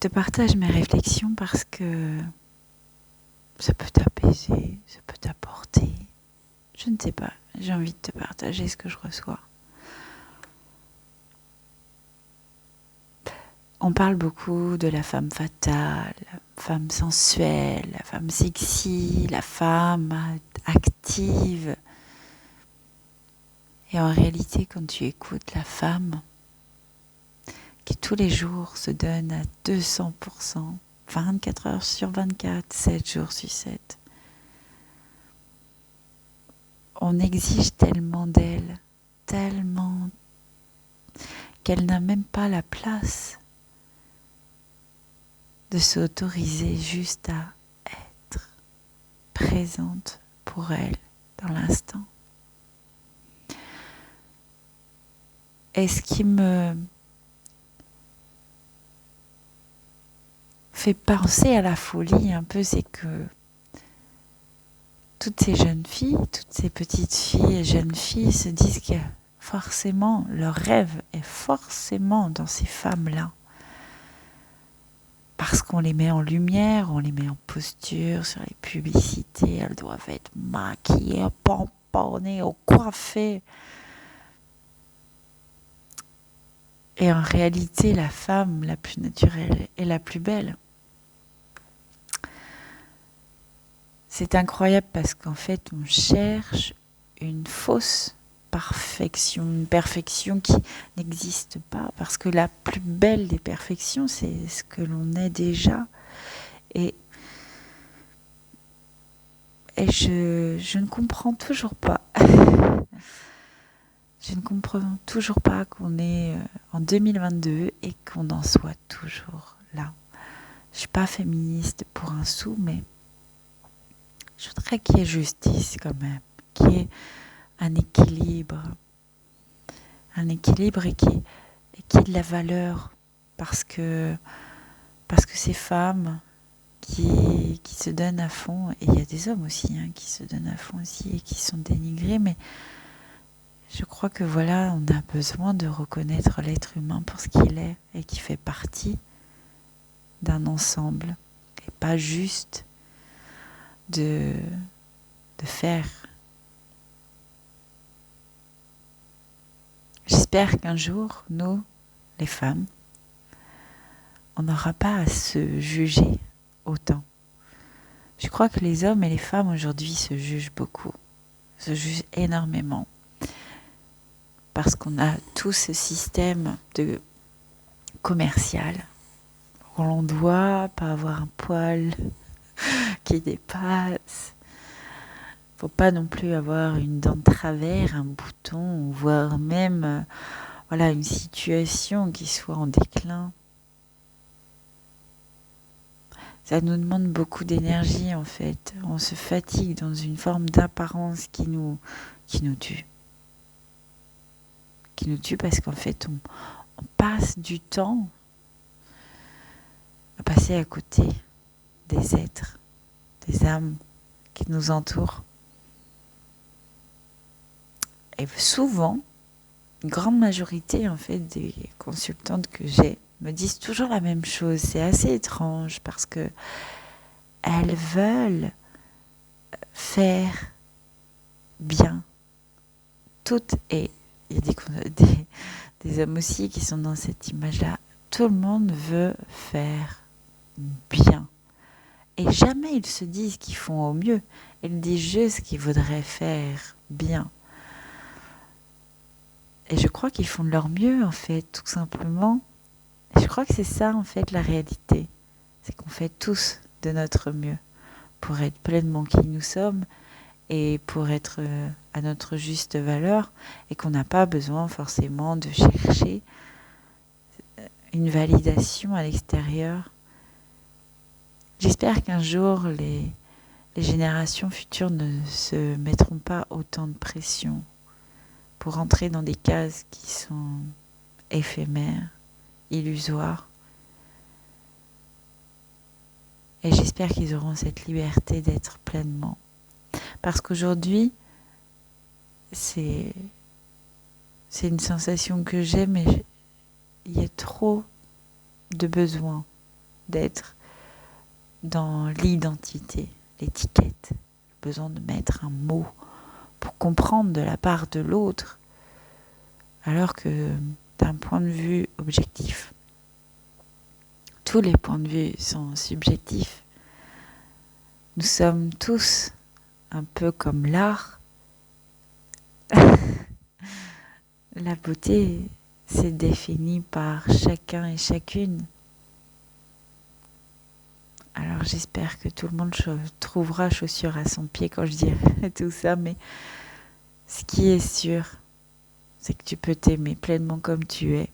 te partage mes réflexions parce que ça peut t'apaiser, ça peut t'apporter. Je ne sais pas, j'ai envie de te partager ce que je reçois. On parle beaucoup de la femme fatale, la femme sensuelle, la femme sexy, la femme active. Et en réalité, quand tu écoutes la femme qui tous les jours se donne à 200%, 24 heures sur 24, 7 jours sur 7, on exige tellement d'elle, tellement qu'elle n'a même pas la place de s'autoriser juste à être présente pour elle dans l'instant. Et ce qui me fait penser à la folie un peu, c'est que toutes ces jeunes filles, toutes ces petites filles et jeunes filles se disent que forcément, leur rêve est forcément dans ces femmes-là. Parce qu'on les met en lumière, on les met en posture sur les publicités, elles doivent être maquillées, pomponnées, coiffées. Et en réalité, la femme la plus naturelle est la plus belle. C'est incroyable parce qu'en fait, on cherche une fausse perfection, une perfection qui n'existe pas. Parce que la plus belle des perfections, c'est ce que l'on est déjà. Et je ne comprends toujours pas. Je ne comprends toujours pas qu'on est en 2022 et qu'on en soit toujours là. Je ne suis pas féministe pour un sou, mais je voudrais qu'il y ait justice quand même, qu'il y ait un équilibre et qu'il y ait de la valeur, parce que ces femmes qui se donnent à fond, et il y a des hommes aussi qui se donnent à fond aussi et qui sont dénigrés, mais je crois que voilà, on a besoin de reconnaître l'être humain pour ce qu'il est et qui fait partie d'un ensemble, et pas juste de faire. J'espère qu'un jour, nous, les femmes, on n'aura pas à se juger autant. Je crois que les hommes et les femmes aujourd'hui se jugent beaucoup, se jugent énormément. Parce qu'on a tout ce système de commercial où l'on doit pas avoir un poil qui dépasse. Faut pas non plus avoir une dent de travers, un bouton, voire même une situation qui soit en déclin. Ça nous demande beaucoup d'énergie en fait. On se fatigue dans une forme d'apparence qui nous tue. Qui nous tue parce qu'en fait on passe du temps à passer à côté des êtres, des âmes qui nous entourent. Et souvent, une grande majorité en fait des consultantes que j'ai me disent toujours la même chose. C'est assez étrange parce que elles veulent faire bien. Toutes, et il y a des hommes aussi qui sont dans cette image-là. Tout le monde veut faire bien. Et jamais ils se disent qu'ils font au mieux. Ils disent juste qu'ils voudraient faire bien. Et je crois qu'ils font de leur mieux, en fait, tout simplement. Et je crois que c'est ça, en fait, la réalité. C'est qu'on fait tous de notre mieux pour être pleinement qui nous sommes et pour être à notre juste valeur, et qu'on n'a pas besoin forcément de chercher une validation à l'extérieur. J'espère qu'un jour, les générations futures ne se mettront pas autant de pression pour entrer dans des cases qui sont éphémères, illusoires. Et j'espère qu'ils auront cette liberté d'être pleinement. Parce qu'aujourd'hui, c'est une sensation que j'ai, mais il y a trop de besoins d'être dans l'identité, l'étiquette, le besoin de mettre un mot pour comprendre de la part de l'autre, alors que d'un point de vue objectif, tous les points de vue sont subjectifs. Nous sommes tous un peu comme l'art. La beauté, c'est défini par chacun et chacune. Alors j'espère que tout le monde trouvera chaussure à son pied quand je dirai tout ça, mais ce qui est sûr, c'est que tu peux t'aimer pleinement comme tu es,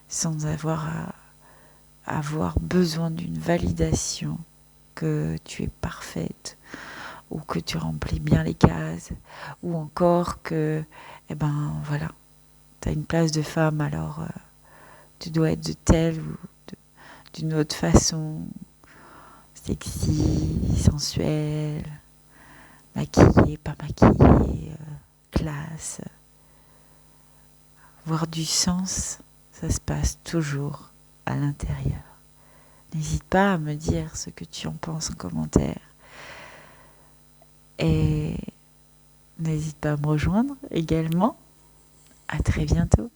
sans avoir à avoir besoin d'une validation que tu es parfaite, ou que tu remplis bien les cases, ou encore que, voilà, tu as une place de femme, alors tu dois être de telle ou d'une autre façon, sexy, sensuelle, maquillée, pas maquillée, classe. Avoir du sens, ça se passe toujours à l'intérieur. N'hésite pas à me dire ce que tu en penses en commentaire. Et n'hésite pas à me rejoindre également. À très bientôt.